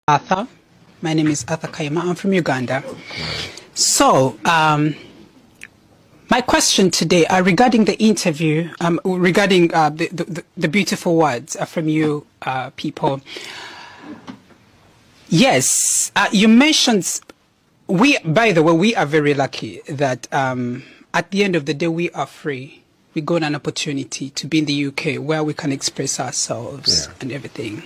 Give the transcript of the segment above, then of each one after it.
Arthur. My name is Arthur Kayima. I'm from Uganda. So, my question today regarding the interview, regarding the beautiful words from you people. Yes, you mentioned, by the way, we are very lucky that at the end of the day, we are free. We got an opportunity to be in the UK where we can express ourselves and everything.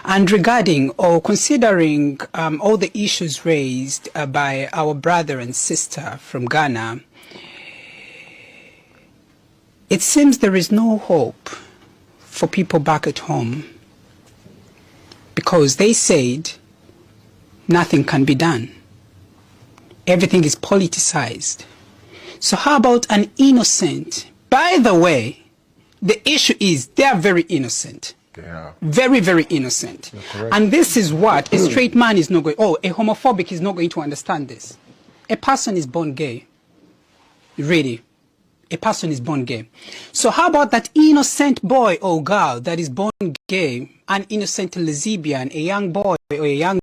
And regarding or considering all the issues raised by our brother and sister from Ghana, it seems there is no hope for people back at home because they said nothing can be done. Everything is politicized. So how about an innocent? By the way, the issue is they are very innocent. Yeah. Very, very innocent. And this is what a straight man is not going, a homophobic is not going to understand this. A person is born gay. Really. A person is born gay. So how about that innocent boy or girl that is born gay, an innocent lesbian, a young boy or a young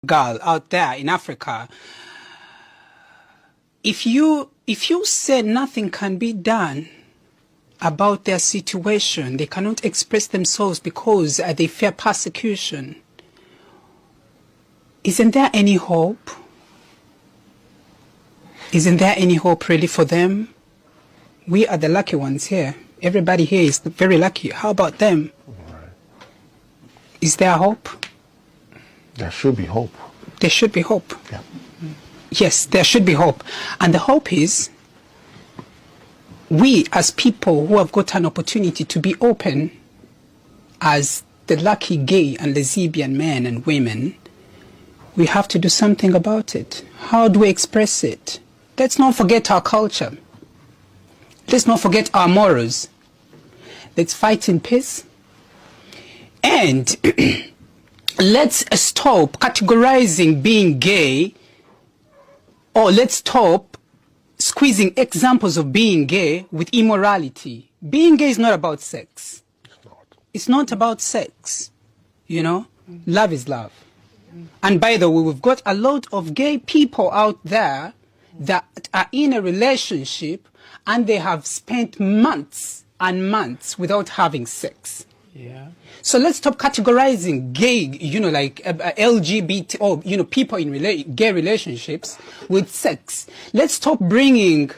girl out there in Africa? If you say nothing can be done about their situation, they cannot express themselves because they fear persecution, isn't there any hope? Isn't there any hope really for them? We are the lucky ones here. Everybody here is very lucky. How about them? Is there hope? There should be hope. There should be hope. Yeah. Yes, there should be hope. And the hope is we as people who have got an opportunity to be open as the lucky gay and lesbian men and women, we have to do something about it. How do we express it? Let's not forget our culture. Let's not forget our morals. Let's fight in peace. And let's stop categorizing being gay, or let's stop squeezing examples of being gay with immorality. Being gay is not about sex. It's not about sex. You know, love is love. And by the way, we've got a lot of gay people out there that are in a relationship and they have spent months and months without having sex. Yeah. So let's stop categorizing gay, like LGBT or, people in gay relationships with sex. Let's stop bringing...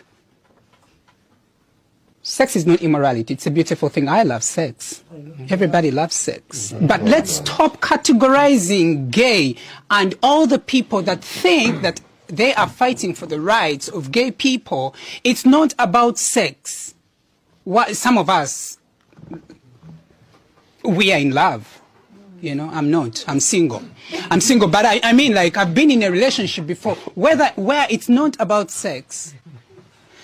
Sex is not immorality. It's a beautiful thing. I love sex. Everybody loves sex. But let's stop categorizing gay and all the people that think that they are fighting for the rights of gay people. It's not about sex. Some of us, we are in love. I'm not. I'm single. I'm single, but I mean, like, I've been in a relationship before where it's not about sex.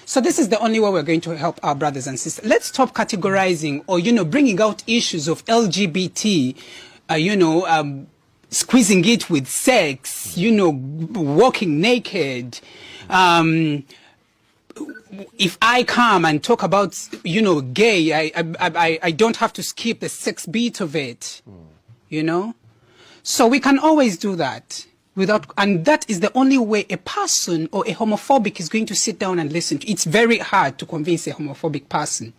So this is the only way we're going to help our brothers and sisters. Let's stop categorizing or, bringing out issues of LGBT, squeezing it with sex, walking naked. If I come and talk about, gay, I don't have to skip the sex beat of it, So we can always do that and that is the only way a person or a homophobic is going to sit down and listen. It's very hard to convince a homophobic person,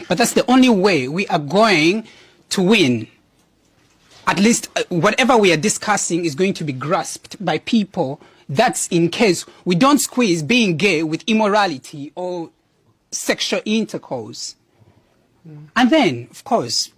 but that's the only way we are going to win. At least whatever we are discussing is going to be grasped by people. That's in case we don't squeeze being gay with immorality or sexual intercourse. And then, of course,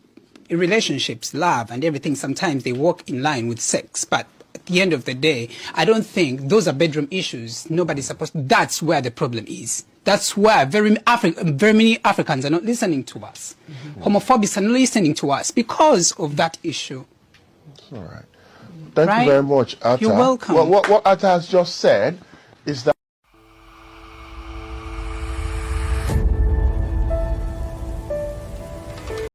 in relationships, love and everything, sometimes they walk in line with sex. But at the end of the day, I don't think those are bedroom issues. Nobody's supposed to. That's where the problem is. That's where very many Africans are not listening to us. Homophobics are not listening to us because of that issue. That's all right. Thank you very much, Atta. You're welcome. What Atta has just said is that